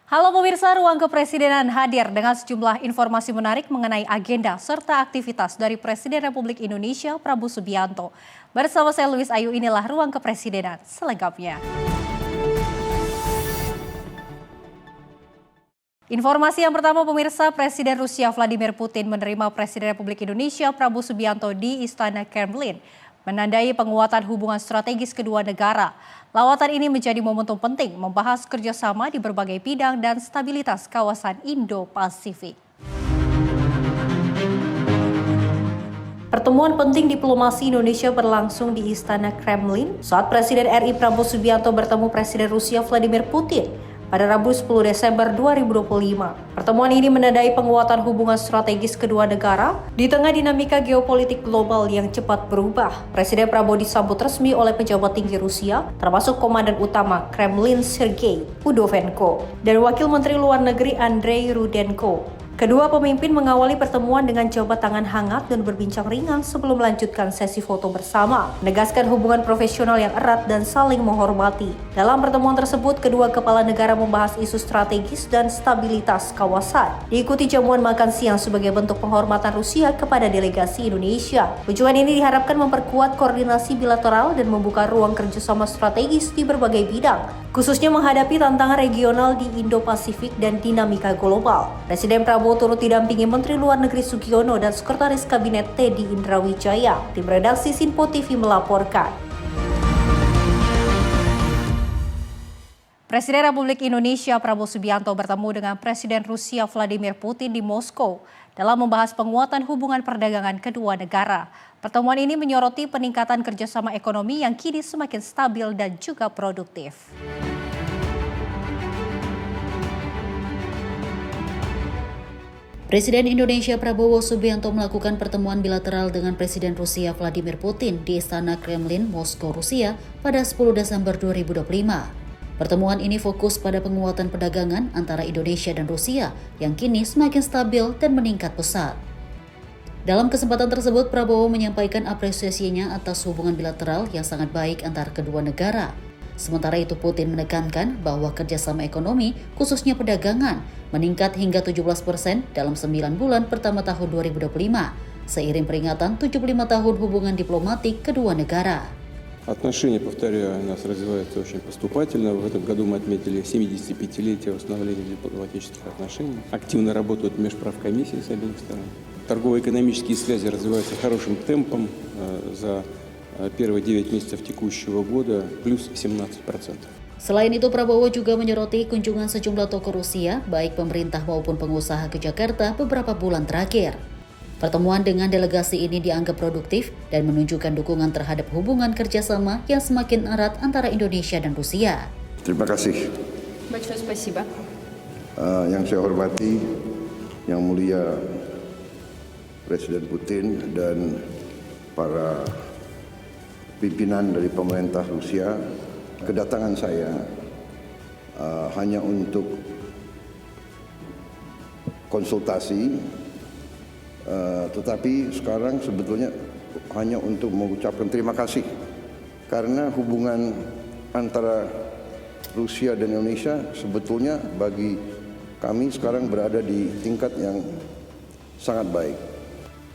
Halo pemirsa, Ruang Kepresidenan hadir dengan sejumlah informasi menarik mengenai agenda serta aktivitas dari Presiden Republik Indonesia Prabowo Subianto. Bersama saya Luis Ayu, inilah Ruang Kepresidenan selengkapnya. Informasi yang pertama pemirsa, Presiden Rusia Vladimir Putin menerima Presiden Republik Indonesia Prabowo Subianto di Istana Kremlin, menandai penguatan hubungan strategis kedua negara. Lawatan ini menjadi momentum penting membahas kerjasama di berbagai bidang dan stabilitas kawasan Indo-Pasifik. Pertemuan penting diplomasi Indonesia berlangsung di Istana Kremlin saat Presiden RI Prabowo Subianto bertemu Presiden Rusia Vladimir Putin pada Rabu 10 Desember 2025. Pertemuan ini menandai penguatan hubungan strategis kedua negara di tengah dinamika geopolitik global yang cepat berubah. Presiden Prabowo disambut resmi oleh pejabat tinggi Rusia, termasuk Komandan Utama Kremlin Sergei Udovenko dan Wakil Menteri Luar Negeri Andrei Rudenko. Kedua pemimpin mengawali pertemuan dengan jabat tangan hangat dan berbincang ringan sebelum melanjutkan sesi foto bersama, menegaskan hubungan profesional yang erat dan saling menghormati. Dalam pertemuan tersebut, kedua kepala negara membahas isu strategis dan stabilitas kawasan. Diikuti jamuan makan siang sebagai bentuk penghormatan Rusia kepada delegasi Indonesia. Kunjungan ini diharapkan memperkuat koordinasi bilateral dan membuka ruang kerjasama strategis di berbagai bidang, khususnya menghadapi tantangan regional di Indo-Pasifik dan dinamika global. Presiden Prabowo turut didampingi Menteri Luar Negeri Sugiono dan Sekretaris Kabinet Teddy Indrawijaya. Tim redaksi Sinpo TV melaporkan. Presiden Republik Indonesia Prabowo Subianto bertemu dengan Presiden Rusia Vladimir Putin di Moskow dalam membahas penguatan hubungan perdagangan kedua negara. Pertemuan ini menyoroti peningkatan kerjasama ekonomi yang kini semakin stabil dan juga produktif. Presiden Indonesia Prabowo Subianto melakukan pertemuan bilateral dengan Presiden Rusia Vladimir Putin di Istana Kremlin, Moskow, Rusia pada 10 Desember 2025. Pertemuan ini fokus pada penguatan perdagangan antara Indonesia dan Rusia yang kini semakin stabil dan meningkat pesat. Dalam kesempatan tersebut, Prabowo menyampaikan apresiasinya atas hubungan bilateral yang sangat baik antara kedua negara. Sementara itu, Putin menekankan bahwa kerjasama ekonomi, khususnya perdagangan, meningkat hingga 17% dalam 9 bulan pertama tahun 2025, seiring peringatan 75 tahun hubungan diplomatik kedua negara. Отношения, повторяю, у нас развиваются очень поступательно. В этом году мы отметили 75-летие установления дипломатических отношений. Активно работают межправкомиссии с обеих сторон. Торгово-экономические связи развиваются хорошим темпом. За первые 9 месяцев текущего года плюс 17%. Selain itu, Prabowo juga menyoroti kunjungan sejumlah tokoh Rusia, baik pemerintah maupun pengusaha ke Jakarta beberapa bulan terakhir. Pertemuan dengan delegasi ini dianggap produktif dan menunjukkan dukungan terhadap hubungan kerjasama yang semakin erat antara Indonesia dan Rusia. Terima kasih. Большое спасибо. Yang saya hormati, Yang Mulia Presiden Putin dan para pimpinan dari pemerintah Rusia, kedatangan saya hanya untuk konsultasi, tetapi sekarang sebetulnya hanya untuk mengucapkan terima kasih karena hubungan antara Rusia dan Indonesia sebetulnya bagi kami sekarang berada di tingkat yang sangat baik.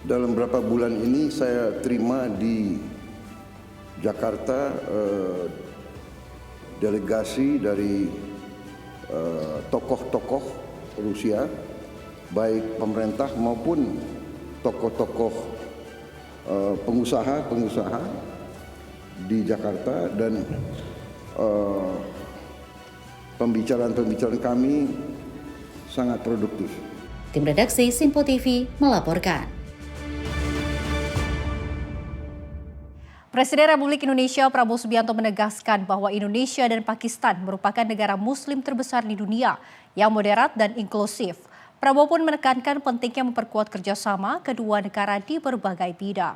Dalam beberapa bulan ini saya terima di Jakarta delegasi dari tokoh-tokoh Rusia, baik pemerintah maupun tokoh-tokoh pengusaha di Jakarta, dan pembicaraan kami sangat produktif. Tim redaksi Sinpo TV melaporkan. Presiden Republik Indonesia Prabowo Subianto menegaskan bahwa Indonesia dan Pakistan merupakan negara Muslim terbesar di dunia yang moderat dan inklusif. Prabowo pun menekankan pentingnya memperkuat kerjasama kedua negara di berbagai bidang.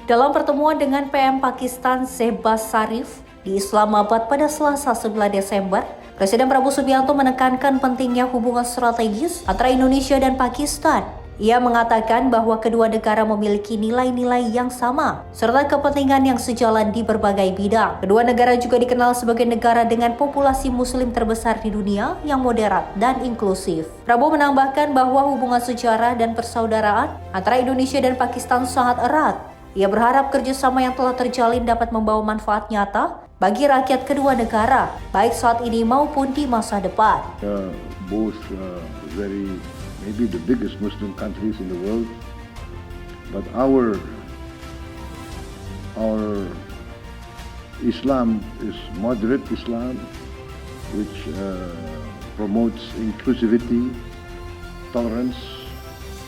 Dalam pertemuan dengan PM Pakistan Shehbaz Sharif di Islamabad pada Selasa 9 Desember, Presiden Prabowo Subianto menekankan pentingnya hubungan strategis antara Indonesia dan Pakistan. Ia mengatakan bahwa kedua negara memiliki nilai-nilai yang sama, serta kepentingan yang sejalan di berbagai bidang. Kedua negara juga dikenal sebagai negara dengan populasi muslim terbesar di dunia yang moderat dan inklusif. Prabowo menambahkan bahwa hubungan sejarah dan persaudaraan antara Indonesia dan Pakistan sangat erat. Ia berharap kerjasama yang telah terjalin dapat membawa manfaat nyata bagi rakyat kedua negara, baik saat ini maupun di masa depan. Both maybe the biggest Muslim countries in the world, but our Islam is moderate Islam, which promotes inclusivity, tolerance.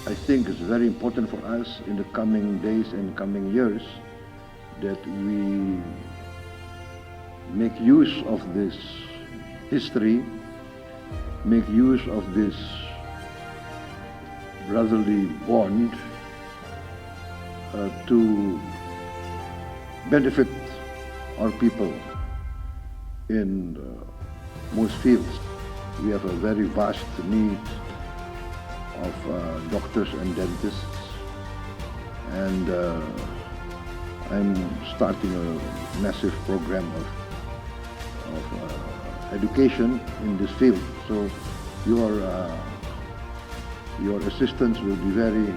I think it's very important for us in the coming days and coming years that we make use of this history, make use of this brotherly bond to benefit our people in most fields. We have a very vast need of doctors and dentists, and I'm starting a massive program of education in this field. So your assistance will be very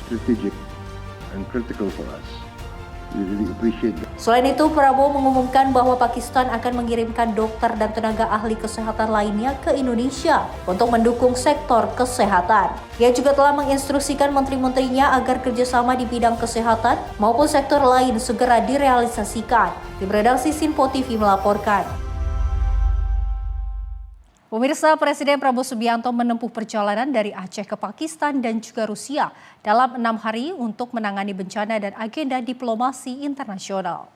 strategic and critical for us. We really appreciate that. Selain itu, Prabowo mengumumkan bahwa Pakistan akan mengirimkan dokter dan tenaga ahli kesehatan lainnya ke Indonesia untuk mendukung sektor kesehatan. Ia juga telah menginstruksikan menteri-menterinya agar kerjasama di bidang kesehatan maupun sektor lain segera direalisasikan. Tim redaksi Sinpo TV melaporkan. Pemirsa, Presiden Prabowo Subianto menempuh perjalanan dari Aceh ke Pakistan dan juga Rusia dalam 6 hari untuk menangani bencana dan agenda diplomasi internasional.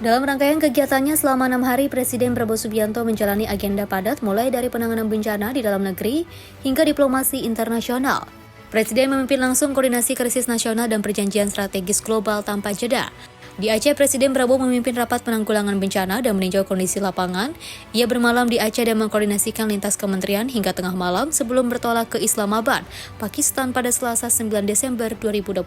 Dalam rangkaian kegiatannya selama 6 hari, Presiden Prabowo Subianto menjalani agenda padat mulai dari penanganan bencana di dalam negeri hingga diplomasi internasional. Presiden memimpin langsung koordinasi krisis nasional dan perjanjian strategis global tanpa jeda. Di Aceh, Presiden Prabowo memimpin rapat penanggulangan bencana dan meninjau kondisi lapangan. Ia bermalam di Aceh dan mengkoordinasikan lintas kementerian hingga tengah malam sebelum bertolak ke Islamabad, Pakistan pada Selasa 9 Desember 2025.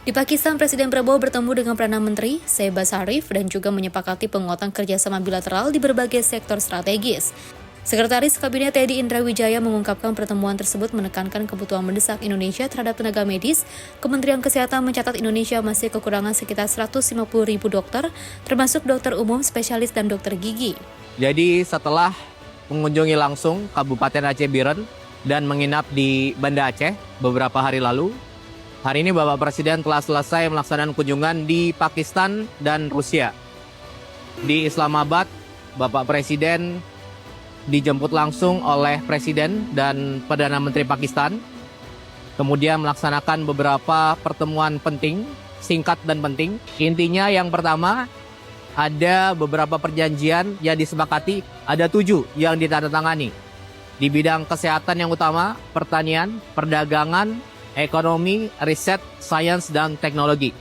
Di Pakistan, Presiden Prabowo bertemu dengan Perdana Menteri Shehbaz Sharif dan juga menyepakati penguatan kerjasama bilateral di berbagai sektor strategis. Sekretaris Kabinet Teddy Indra Wijaya mengungkapkan pertemuan tersebut menekankan kebutuhan mendesak Indonesia terhadap tenaga medis. Kementerian Kesehatan mencatat Indonesia masih kekurangan sekitar 150.000 dokter, termasuk dokter umum, spesialis, dan dokter gigi. Jadi setelah mengunjungi langsung Kabupaten Aceh Biren dan menginap di Banda Aceh beberapa hari lalu, hari ini Bapak Presiden telah selesai melaksanakan kunjungan di Pakistan dan Rusia. Di Islamabad, Bapak Presiden dijemput langsung oleh Presiden dan Perdana Menteri Pakistan, kemudian melaksanakan beberapa pertemuan penting, singkat dan penting. Intinya yang pertama, ada beberapa perjanjian yang disepakati, ada 7 yang ditandatangani. Di bidang kesehatan yang utama, pertanian, perdagangan, ekonomi, riset, sains, dan teknologi.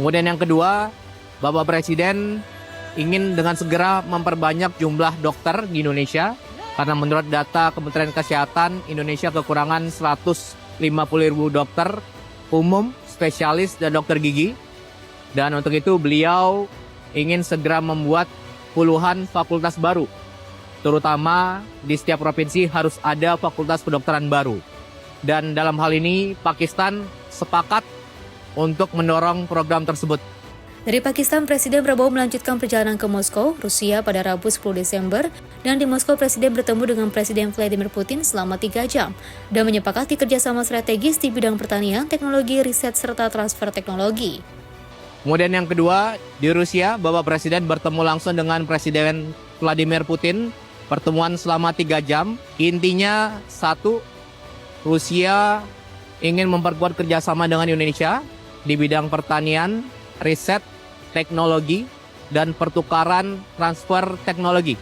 Kemudian yang kedua, Bapak Presiden ingin dengan segera memperbanyak jumlah dokter di Indonesia, karena menurut data Kementerian Kesehatan, Indonesia kekurangan 150.000 dokter umum, spesialis, dan dokter gigi. Dan untuk itu beliau ingin segera membuat puluhan fakultas baru, terutama di setiap provinsi harus ada fakultas kedokteran baru. Dan dalam hal ini Pakistan sepakat untuk mendorong program tersebut. Dari Pakistan, Presiden Prabowo melanjutkan perjalanan ke Moskow, Rusia pada Rabu 10 Desember, dan di Moskow Presiden bertemu dengan Presiden Vladimir Putin selama 3 jam, dan menyepakati kerjasama strategis di bidang pertanian, teknologi, riset, serta transfer teknologi. Kemudian yang kedua, di Rusia, Bapak Presiden bertemu langsung dengan Presiden Vladimir Putin, pertemuan selama 3 jam. Intinya satu, Rusia ingin memperkuat kerjasama dengan Indonesia di bidang pertanian, riset, teknologi, dan pertukaran transfer teknologi.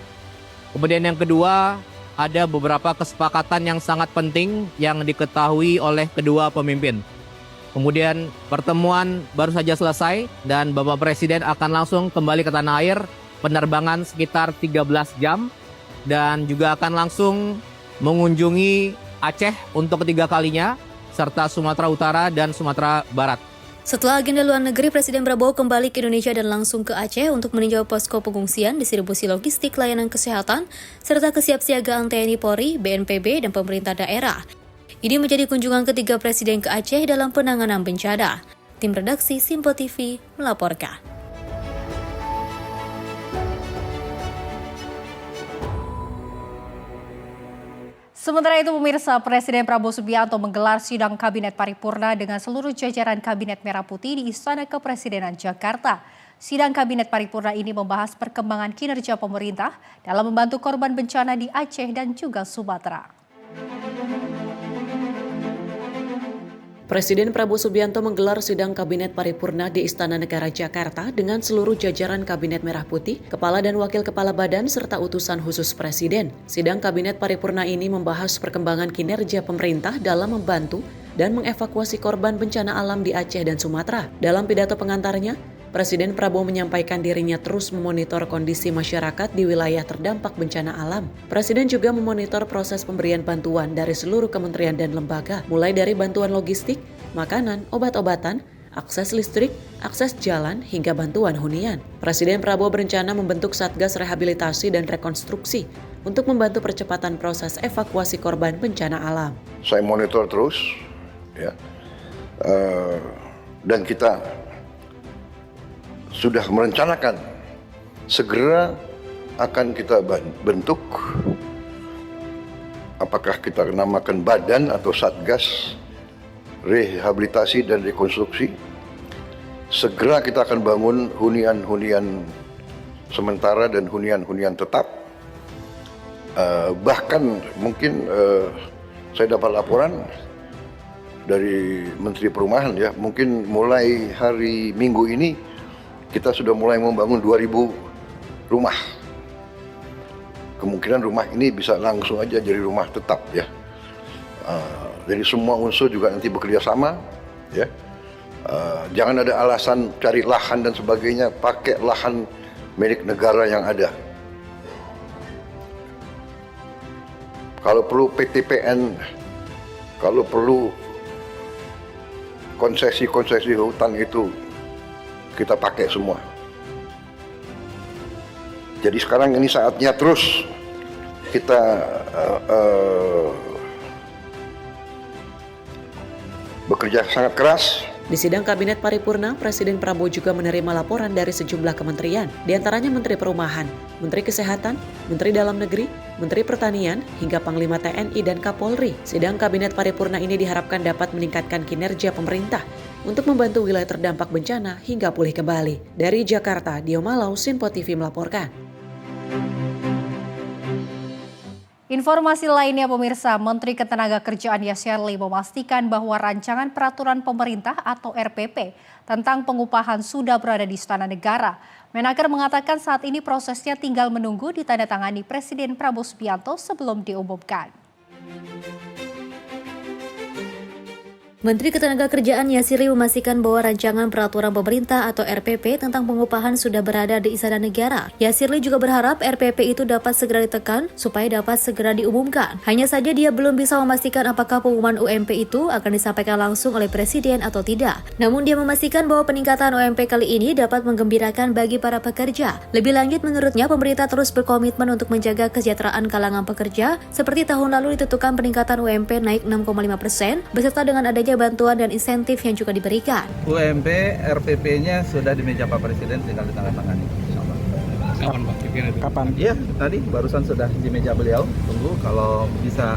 Kemudian yang kedua, ada beberapa kesepakatan yang sangat penting yang diketahui oleh kedua pemimpin. Kemudian pertemuan baru saja selesai dan Bapak Presiden akan langsung kembali ke tanah air penerbangan sekitar 13 jam dan juga akan langsung mengunjungi Aceh untuk ketiga kalinya, serta Sumatera Utara dan Sumatera Barat. Setelah agenda luar negeri, Presiden Prabowo kembali ke Indonesia dan langsung ke Aceh untuk meninjau posko pengungsian, distribusi logistik, layanan kesehatan, serta kesiapsiagaan TNI Polri, BNPB, dan pemerintah daerah. Ini menjadi kunjungan ketiga Presiden ke Aceh dalam penanganan bencana. Tim redaksi Simpo TV melaporkan. Sementara itu pemirsa, Presiden Prabowo Subianto menggelar sidang Kabinet Paripurna dengan seluruh jajaran Kabinet Merah Putih di Istana Kepresidenan Jakarta. Sidang Kabinet Paripurna ini membahas perkembangan kinerja pemerintah dalam membantu korban bencana di Aceh dan juga Sumatera. Presiden Prabowo Subianto menggelar sidang Kabinet Paripurna di Istana Negara Jakarta dengan seluruh jajaran Kabinet Merah Putih, Kepala dan Wakil Kepala Badan, serta utusan khusus Presiden. Sidang Kabinet Paripurna ini membahas perkembangan kinerja pemerintah dalam membantu dan mengevakuasi korban bencana alam di Aceh dan Sumatera. Dalam pidato pengantarnya, Presiden Prabowo menyampaikan dirinya terus memonitor kondisi masyarakat di wilayah terdampak bencana alam. Presiden juga memonitor proses pemberian bantuan dari seluruh kementerian dan lembaga, mulai dari bantuan logistik, makanan, obat-obatan, akses listrik, akses jalan, hingga bantuan hunian. Presiden Prabowo berencana membentuk Satgas Rehabilitasi dan Rekonstruksi untuk membantu percepatan proses evakuasi korban bencana alam. Saya monitor terus, ya, dan kita sudah merencanakan segera akan kita bentuk, apakah kita namakan badan atau Satgas Rehabilitasi dan Rekonstruksi. Segera kita akan bangun hunian-hunian sementara dan hunian-hunian tetap. Bahkan mungkin saya dapat laporan dari Menteri Perumahan, ya, mungkin mulai hari Minggu ini kita sudah mulai membangun 2.000 rumah. Kemungkinan rumah ini bisa langsung aja jadi rumah tetap, ya. Jadi semua unsur juga nanti bekerja sama, ya. Jangan ada alasan cari lahan dan sebagainya, pakai lahan milik negara yang ada. Kalau perlu PTPN, kalau perlu konsesi-konsesi hutan itu kita pakai semua. Jadi sekarang ini saatnya terus kita bekerja sangat keras. Di sidang Kabinet Paripurna, Presiden Prabowo juga menerima laporan dari sejumlah kementerian, diantaranya Menteri Perumahan, Menteri Kesehatan, Menteri Dalam Negeri, Menteri Pertanian, hingga Panglima TNI dan Kapolri. Sidang Kabinet Paripurna ini diharapkan dapat meningkatkan kinerja pemerintah untuk membantu wilayah terdampak bencana hingga pulih kembali. Dari Jakarta, Dio Malau, Simpo TV melaporkan. Informasi lainnya pemirsa, Menteri Ketenagakerjaan Yasirli memastikan bahwa rancangan peraturan pemerintah atau RPP tentang pengupahan sudah berada di Istana Negara. Menaker mengatakan saat ini prosesnya tinggal menunggu ditandatangani Presiden Prabowo Subianto sebelum diumumkan. Menteri Ketenagakerjaan Yasirli memastikan bahwa rancangan peraturan pemerintah atau RPP tentang pengupahan sudah berada di Istana Negara. Yasirli juga berharap RPP itu dapat segera ditekan supaya dapat segera diumumkan. Hanya saja dia belum bisa memastikan apakah pengumuman UMP itu akan disampaikan langsung oleh Presiden atau tidak. Namun dia memastikan bahwa peningkatan UMP kali ini dapat menggembirakan bagi para pekerja. Lebih lanjut, menurutnya pemerintah terus berkomitmen untuk menjaga kesejahteraan kalangan pekerja. Seperti tahun lalu ditentukan peningkatan UMP naik 6,5% beserta dengan adanya bantuan dan insentif yang juga diberikan. UMP, RPP-nya sudah di meja Pak Presiden, tinggal ditandatangani. Kapan Pak? Kapan? Iya, tadi barusan sudah di meja beliau. Tunggu kalau bisa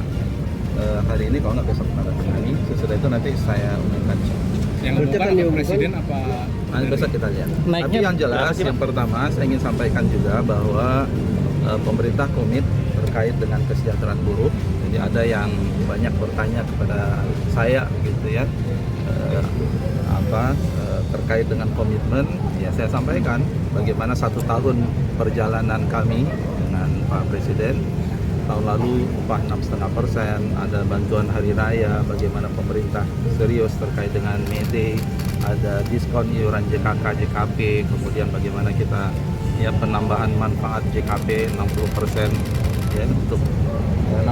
hari ini, kalau nggak besok tandatangani. Sesudah itu nanti saya umumkan. Yang umumkan Presiden apa? Nanti besok kita lihat. Tapi yang jelas, yang pertama saya ingin sampaikan juga bahwa pemerintah komit terkait dengan kesejahteraan buruh. Jadi ada yang banyak bertanya kepada saya gitu ya, terkait dengan komitmen. Ya saya sampaikan bagaimana 1 tahun perjalanan kami dengan Pak Presiden. Tahun lalu upah 6,5%, ada bantuan hari raya, bagaimana pemerintah serius terkait dengan May Day, ada diskon iuran JKK, JKP, kemudian bagaimana kita ya penambahan manfaat JKP 60% ya untuk 60%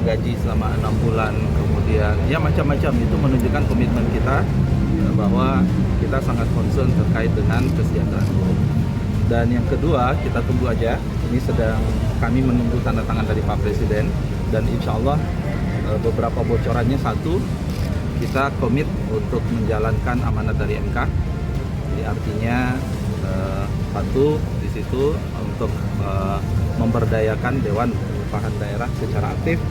gaji selama 6 bulan, kemudian ya macam-macam. Itu menunjukkan komitmen kita bahwa kita sangat concern terkait dengan kesejahteraan buruh. Dan yang kedua, kita tunggu aja, ini sedang kami menunggu tanda tangan dari Pak Presiden, dan insya Allah beberapa bocorannya. Satu, kita komit untuk menjalankan amanat dari MK. Jadi artinya satu di situ untuk memberdayakan Dewan Pengupahan Daerah secara aktif.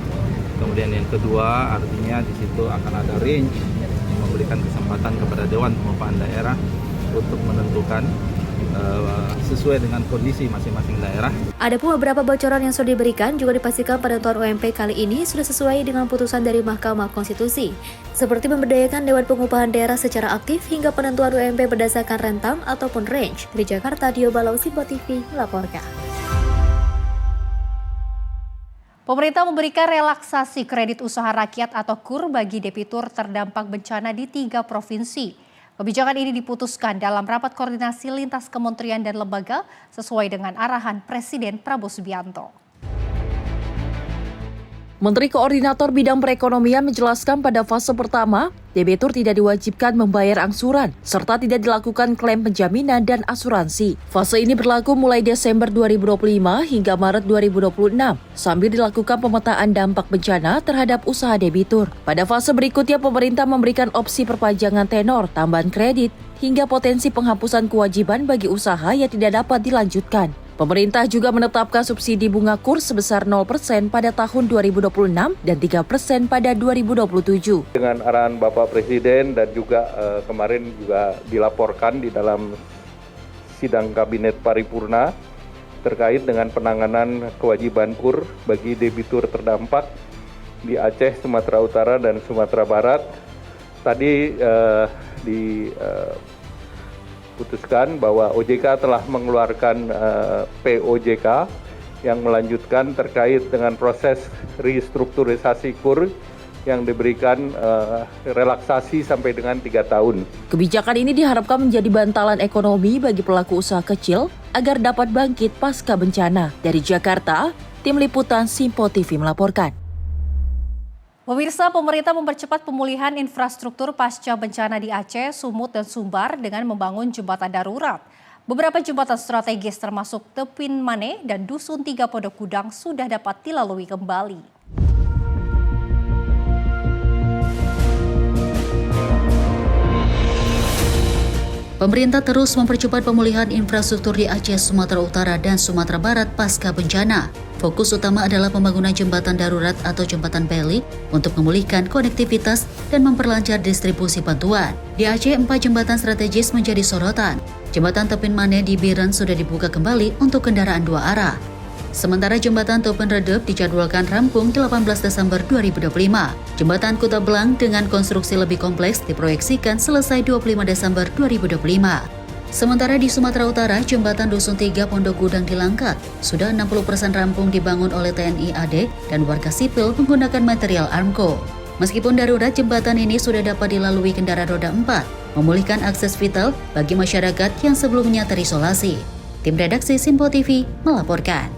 Kemudian yang kedua, artinya di situ akan ada range yang memberikan kesempatan kepada Dewan Pengupahan Daerah untuk menentukan sesuai dengan kondisi masing-masing daerah. Adapun beberapa bocoran yang sudah diberikan juga dipastikan penentuan UMP kali ini sudah sesuai dengan putusan dari Mahkamah Konstitusi, seperti memberdayakan Dewan Pengupahan Daerah secara aktif hingga penentuan UMP berdasarkan rentang ataupun range. Di Jakarta, Dio Balau, Simpo TV melaporkan. Pemerintah memberikan relaksasi kredit usaha rakyat atau KUR bagi debitur terdampak bencana di 3 provinsi. Kebijakan ini diputuskan dalam rapat koordinasi lintas kementerian dan lembaga sesuai dengan arahan Presiden Prabowo Subianto. Menteri Koordinator Bidang Perekonomian menjelaskan pada fase pertama, debitur tidak diwajibkan membayar angsuran, serta tidak dilakukan klaim penjaminan dan asuransi. Fase ini berlaku mulai Desember 2025 hingga Maret 2026, sambil dilakukan pemetaan dampak bencana terhadap usaha debitur. Pada fase berikutnya, pemerintah memberikan opsi perpanjangan tenor, tambahan kredit, hingga potensi penghapusan kewajiban bagi usaha yang tidak dapat dilanjutkan. Pemerintah juga menetapkan subsidi bunga KUR sebesar 0% pada tahun 2026 dan 3% pada 2027. Dengan arahan Bapak Presiden dan juga kemarin juga dilaporkan di dalam sidang Kabinet Paripurna terkait dengan penanganan kewajiban KUR bagi debitur terdampak di Aceh, Sumatera Utara, dan Sumatera Barat. Tadi putuskan bahwa OJK telah mengeluarkan POJK yang melanjutkan terkait dengan proses restrukturisasi KUR yang diberikan relaksasi sampai dengan 3 tahun. Kebijakan ini diharapkan menjadi bantalan ekonomi bagi pelaku usaha kecil agar dapat bangkit pasca bencana. Dari Jakarta, Tim Liputan Simpo TV melaporkan. Pemirsa, pemerintah mempercepat pemulihan infrastruktur pasca bencana di Aceh, Sumut, dan Sumbar dengan membangun jembatan darurat. Beberapa jembatan strategis termasuk Tepin Mane dan Dusun 3 Pondok Gudang sudah dapat dilalui kembali. Pemerintah terus mempercepat pemulihan infrastruktur di Aceh, Sumatera Utara, dan Sumatera Barat pasca bencana. Fokus utama adalah pembangunan jembatan darurat atau jembatan Beli untuk memulihkan konektivitas dan memperlancar distribusi bantuan. Di Aceh, 4 jembatan strategis menjadi sorotan. Jembatan Tepin Mane di Biren sudah dibuka kembali untuk kendaraan 2 arah. Sementara jembatan Tepin Redep dijadwalkan rampung 18 Desember 2025. Jembatan Kuta Belang dengan konstruksi lebih kompleks diproyeksikan selesai 25 Desember 2025. Sementara di Sumatera Utara, jembatan Dusun 3 Pondok Gudang di Langkat sudah 60% rampung dibangun oleh TNI AD dan warga sipil menggunakan material Armco. Meskipun darurat, jembatan ini sudah dapat dilalui kendaraan roda 4, memulihkan akses vital bagi masyarakat yang sebelumnya terisolasi. Tim redaksi Simpo TV melaporkan.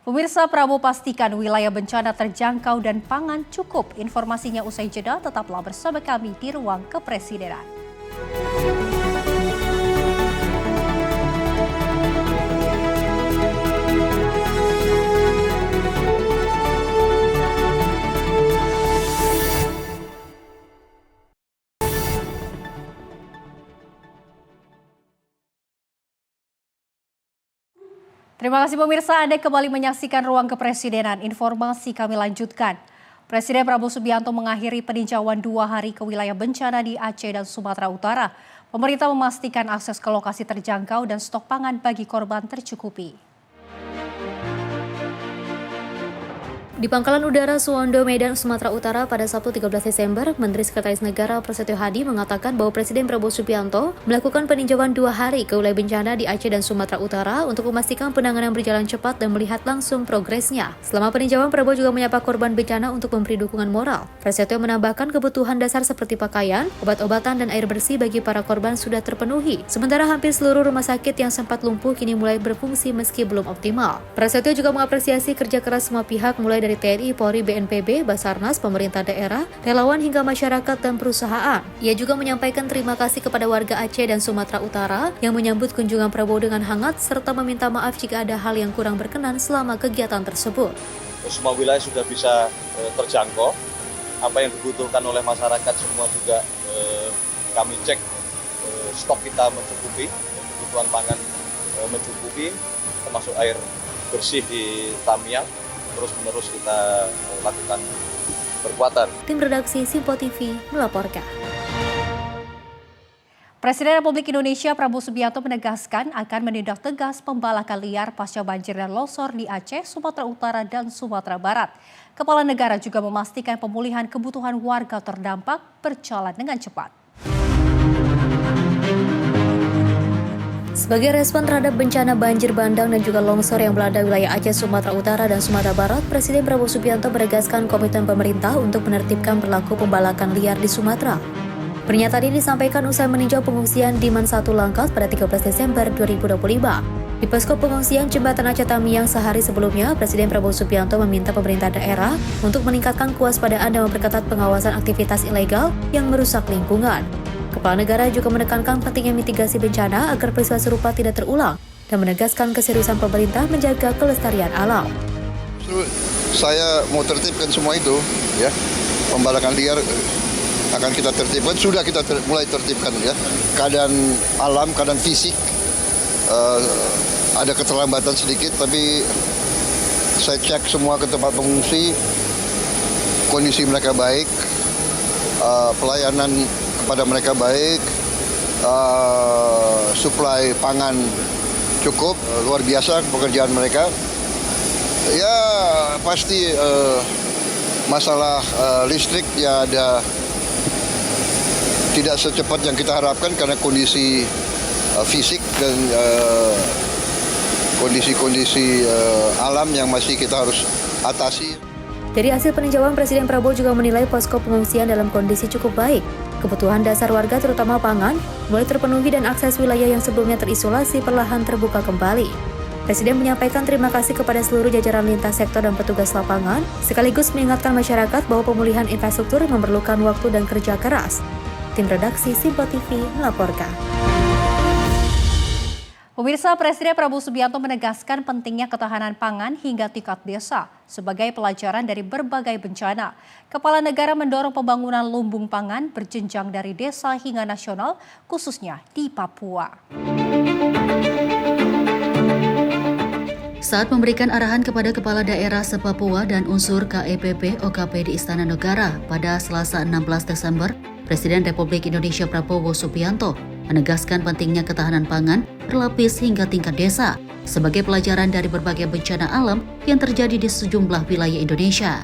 Pemirsa, Prabowo pastikan wilayah bencana terjangkau dan pangan cukup. Informasinya usai jeda, tetaplah bersama kami di Ruang Kepresidenan. Terima kasih pemirsa, Anda kembali menyaksikan Ruang Kepresidenan. Informasi kami lanjutkan. Presiden Prabowo Subianto mengakhiri peninjauan 2 hari ke wilayah bencana di Aceh dan Sumatera Utara. Pemerintah memastikan akses ke lokasi terjangkau dan stok pangan bagi korban tercukupi. Di Pangkalan Udara Suwondo, Medan, Sumatera Utara pada Sabtu 13 Desember, Menteri Sekretaris Negara Prasetyo Hadi mengatakan bahwa Presiden Prabowo Subianto melakukan peninjauan 2 hari ke wilayah bencana di Aceh dan Sumatera Utara untuk memastikan penanganan berjalan cepat dan melihat langsung progresnya. Selama peninjauan, Prabowo juga menyapa korban bencana untuk memberi dukungan moral. Prasetyo menambahkan kebutuhan dasar seperti pakaian, obat-obatan, dan air bersih bagi para korban sudah terpenuhi. Sementara hampir seluruh rumah sakit yang sempat lumpuh kini mulai berfungsi meski belum optimal. Prasetyo juga mengapresiasi kerja keras semua pihak mulai dari TNI, Polri, BNPB, Basarnas, pemerintah daerah, relawan hingga masyarakat dan perusahaan. Ia juga menyampaikan terima kasih kepada warga Aceh dan Sumatera Utara yang menyambut kunjungan Prabowo dengan hangat serta meminta maaf jika ada hal yang kurang berkenan selama kegiatan tersebut. Semua wilayah sudah bisa terjangkau. Apa yang dibutuhkan oleh masyarakat semua juga kami cek, stok kita mencukupi, kebutuhan pangan mencukupi, termasuk air bersih di Tamiang. Terus-menerus kita lakukan perkuatan. Tim redaksi Simpo TV melaporkan. Presiden Republik Indonesia Prabowo Subianto menegaskan akan menindak tegas pembalakan liar pasca banjir dan longsor di Aceh, Sumatera Utara, dan Sumatera Barat. Kepala negara juga memastikan pemulihan kebutuhan warga terdampak berjalan dengan cepat. Sebagai respon terhadap bencana banjir bandang dan juga longsor yang melanda wilayah Aceh, Sumatera Utara, dan Sumatera Barat, Presiden Prabowo Subianto menegaskan komitmen pemerintah untuk menertibkan berlaku pembalakan liar di Sumatera. Pernyataan ini disampaikan usai meninjau pengungsian di Man1 Langkat pada 13 Desember 2025. Di posko pengungsian Jembatan Aceh Tamiang sehari sebelumnya, Presiden Prabowo Subianto meminta pemerintah daerah untuk meningkatkan kewaspadaan dan memperketat pengawasan aktivitas ilegal yang merusak lingkungan. Kepala negara juga menekankan pentingnya mitigasi bencana agar peristiwa serupa tidak terulang dan menegaskan keseriusan pemerintah menjaga kelestarian alam. Saya mau tertibkan semua itu, ya. Pembalakan liar akan kita tertibkan, sudah kita mulai tertibkan, ya. Keadaan alam, keadaan fisik ada keterlambatan sedikit, tapi saya cek semua ke tempat pengungsi, kondisi mereka baik, pelayanan kepada mereka baik, suplai pangan cukup, luar biasa pekerjaan mereka. Ya pasti masalah listrik ya ada tidak secepat yang kita harapkan karena kondisi fisik dan kondisi-kondisi alam yang masih kita harus atasi. Dari hasil peninjauan, Presiden Prabowo juga menilai posko pengungsian dalam kondisi cukup baik. Kebutuhan dasar warga terutama pangan mulai terpenuhi dan akses wilayah yang sebelumnya terisolasi perlahan terbuka kembali. Presiden menyampaikan terima kasih kepada seluruh jajaran lintas sektor dan petugas lapangan, sekaligus mengingatkan masyarakat bahwa pemulihan infrastruktur memerlukan waktu dan kerja keras. Tim redaksi Simpo TV melaporkan. Pemirsa, Presiden Prabowo Subianto menegaskan pentingnya ketahanan pangan hingga tingkat desa sebagai pelajaran dari berbagai bencana. Kepala negara mendorong pembangunan lumbung pangan berjenjang dari desa hingga nasional, khususnya di Papua. Saat memberikan arahan kepada kepala daerah se-Papua dan unsur KEPP OKP di Istana Negara pada Selasa 16 Desember, Presiden Republik Indonesia Prabowo Subianto menegaskan pentingnya ketahanan pangan berlapis hingga tingkat desa sebagai pelajaran dari berbagai bencana alam yang terjadi di sejumlah wilayah Indonesia.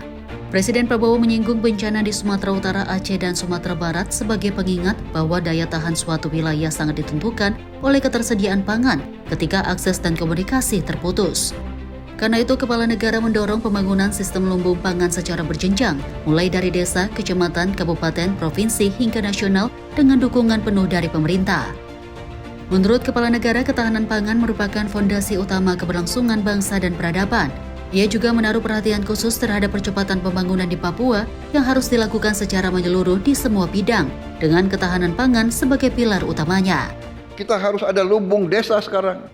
Presiden Prabowo menyinggung bencana di Sumatera Utara, Aceh, dan Sumatera Barat sebagai pengingat bahwa daya tahan suatu wilayah sangat ditentukan oleh ketersediaan pangan ketika akses dan komunikasi terputus. Karena itu, Kepala Negara mendorong pembangunan sistem lumbung pangan secara berjenjang, mulai dari desa, kecamatan, kabupaten, provinsi, hingga nasional dengan dukungan penuh dari pemerintah. Menurut Kepala Negara, ketahanan pangan merupakan fondasi utama keberlangsungan bangsa dan peradaban. Ia juga menaruh perhatian khusus terhadap percepatan pembangunan di Papua yang harus dilakukan secara menyeluruh di semua bidang, dengan ketahanan pangan sebagai pilar utamanya. Kita harus ada lumbung desa sekarang,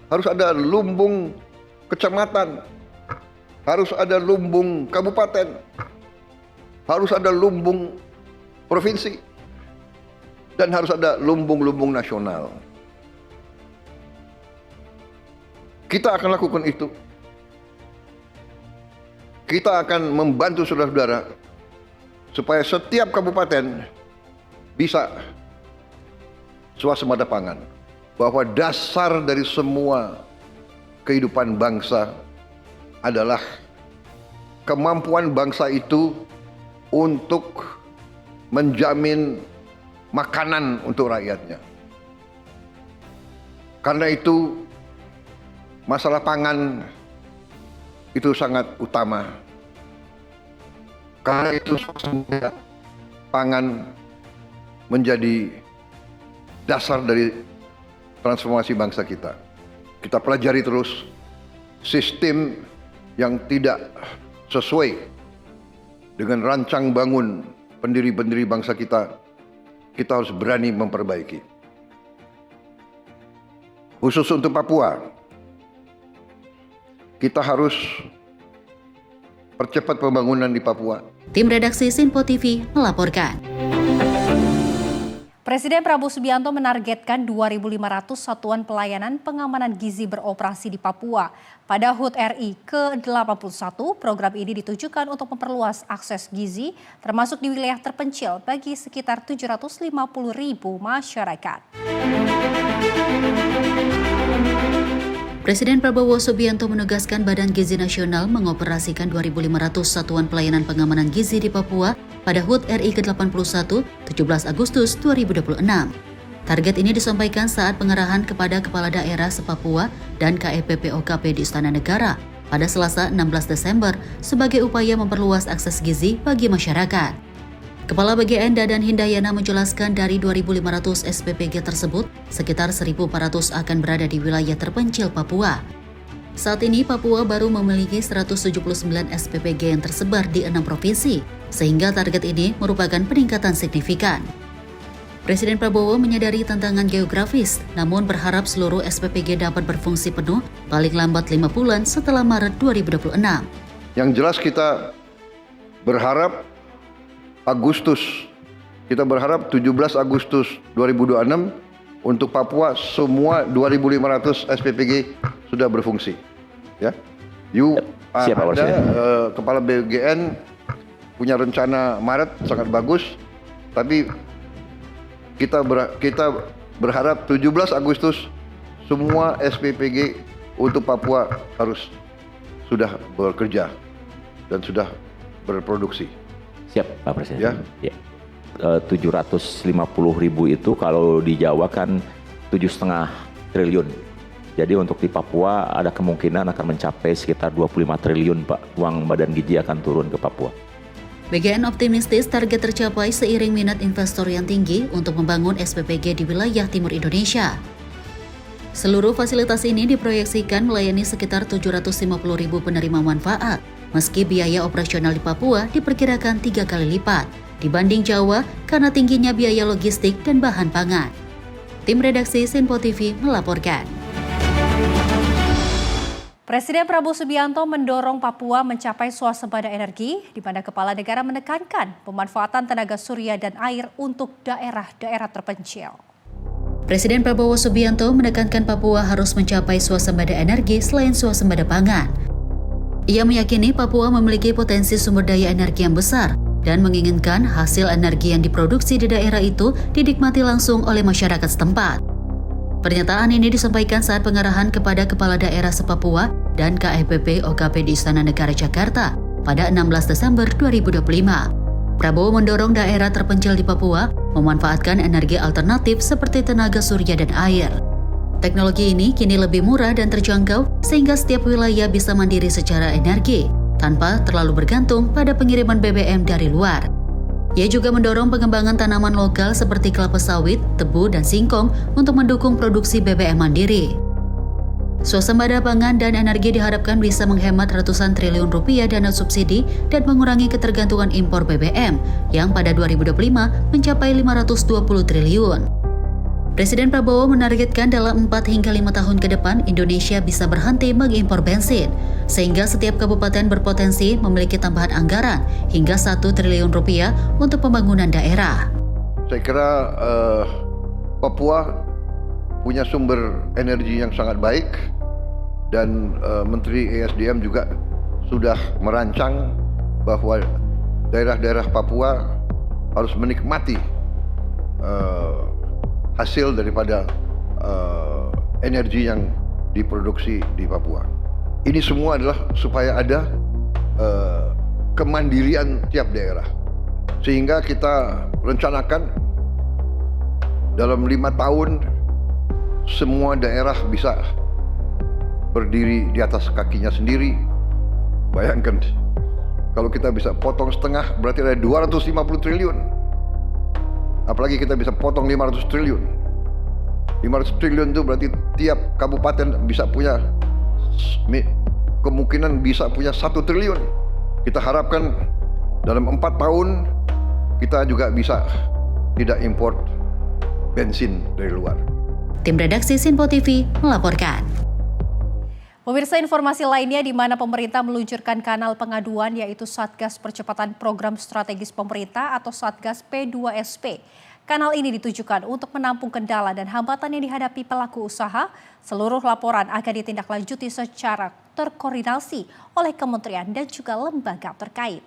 harus ada lumbung kecamatan, harus ada lumbung kabupaten, harus ada lumbung provinsi, dan harus ada lumbung-lumbung nasional. Kita akan lakukan itu. Kita akan membantu saudara-saudara supaya setiap kabupaten bisa swasembada pangan. Bahwa dasar dari semua kehidupan bangsa adalah kemampuan bangsa itu untuk menjamin makanan untuk rakyatnya. Karena itu masalah pangan itu sangat utama. Karena itu pangan menjadi dasar dari transformasi bangsa kita. Kita pelajari terus sistem yang tidak sesuai dengan rancang bangun pendiri-pendiri bangsa kita. Kita harus berani memperbaiki. Khusus untuk Papua, kita harus percepat pembangunan di Papua. Tim redaksi Sinpo TV melaporkan. Presiden Prabowo Subianto menargetkan 2.500 satuan pelayanan pengamanan gizi beroperasi di Papua. Pada HUT RI ke-81, program ini ditujukan untuk memperluas akses gizi, termasuk di wilayah terpencil bagi sekitar 750.000 masyarakat. Presiden Prabowo Subianto menegaskan Badan Gizi Nasional mengoperasikan 2.500 satuan pelayanan pengamanan gizi di Papua pada HUT RI ke-81, 17 Agustus 2026. Target ini disampaikan saat pengarahan kepada Kepala Daerah se-Papua dan KEPP OKP di Istana Negara pada Selasa 16 Desember sebagai upaya memperluas akses gizi bagi masyarakat. Kepala BGN Dadan Hindayana menjelaskan dari 2.500 SPPG tersebut, sekitar 1.400 akan berada di wilayah terpencil Papua. Saat ini Papua baru memiliki 179 SPPG yang tersebar di 6 provinsi, sehingga target ini merupakan peningkatan signifikan. Presiden Prabowo menyadari tantangan geografis, namun berharap seluruh SPPG dapat berfungsi penuh paling lambat 5 bulan setelah Maret 2026. Yang jelas kita berharap kita berharap 17 Agustus 2026 untuk Papua semua 2.500 SPPG sudah berfungsi. Ya, Kepala BGN punya rencana Maret sangat bagus, tapi kita berharap 17 Agustus semua SPPG untuk Papua harus sudah bekerja dan sudah berproduksi. Siap, Pak Presiden. Ya. 750.000 itu kalau di Jawa kan 7,5 triliun. Jadi untuk di Papua ada kemungkinan akan mencapai sekitar 25 triliun, Pak. Uang badan gizi akan turun ke Papua. BGN optimistis target tercapai seiring minat investor yang tinggi untuk membangun SPPG di wilayah timur Indonesia. Seluruh fasilitas ini diproyeksikan melayani sekitar 750.000 penerima manfaat. Meski biaya operasional di Papua diperkirakan 3 kali lipat dibanding Jawa karena tingginya biaya logistik dan bahan pangan. Tim redaksi Sinpo TV melaporkan. Presiden Prabowo Subianto mendorong Papua mencapai swasembada energi, di mana Kepala Negara menekankan pemanfaatan tenaga surya dan air untuk daerah-daerah terpencil. Presiden Prabowo Subianto menekankan Papua harus mencapai swasembada energi selain swasembada pangan. Ia meyakini Papua memiliki potensi sumber daya energi yang besar dan menginginkan hasil energi yang diproduksi di daerah itu dinikmati langsung oleh masyarakat setempat. Pernyataan ini disampaikan saat pengarahan kepada Kepala Daerah se-Papua dan KEPP OKP di Istana Negara Jakarta pada 16 Desember 2025. Prabowo mendorong daerah terpencil di Papua memanfaatkan energi alternatif seperti tenaga surya dan air. Teknologi ini kini lebih murah dan terjangkau sehingga setiap wilayah bisa mandiri secara energi tanpa terlalu bergantung pada pengiriman BBM dari luar. Ia juga mendorong pengembangan tanaman lokal seperti kelapa sawit, tebu, dan singkong untuk mendukung produksi BBM mandiri. Swasembada pangan dan energi diharapkan bisa menghemat ratusan triliun rupiah dana subsidi dan mengurangi ketergantungan impor BBM yang pada 2025 mencapai 520 triliun. Presiden Prabowo menargetkan dalam 4 hingga 5 tahun ke depan Indonesia bisa berhenti mengimpor bensin, sehingga setiap kabupaten berpotensi memiliki tambahan anggaran hingga 1 triliun rupiah untuk pembangunan daerah. Saya kira Papua punya sumber energi yang sangat baik dan Menteri ESDM juga sudah merancang bahwa daerah-daerah Papua harus menikmati hasil daripada energi yang diproduksi di Papua. Ini semua adalah supaya ada kemandirian tiap daerah. Sehingga kita rencanakan dalam 5 tahun semua daerah bisa berdiri di atas kakinya sendiri. Bayangkan, kalau kita bisa potong setengah berarti ada 250 triliun. Apalagi kita bisa potong 500 triliun. 500 triliun itu berarti tiap kabupaten bisa punya, kemungkinan bisa punya 1 triliun. Kita harapkan dalam 4 tahun kita juga bisa tidak import bensin dari luar. Tim redaksi Sinpo TV melaporkan. Pemirsa, informasi lainnya di mana pemerintah meluncurkan kanal pengaduan yaitu Satgas Percepatan Program Strategis Pemerintah atau Satgas P2SP. Kanal ini ditujukan untuk menampung kendala dan hambatan yang dihadapi pelaku usaha. Seluruh laporan akan ditindaklanjuti secara terkoordinasi oleh kementerian dan juga lembaga terkait.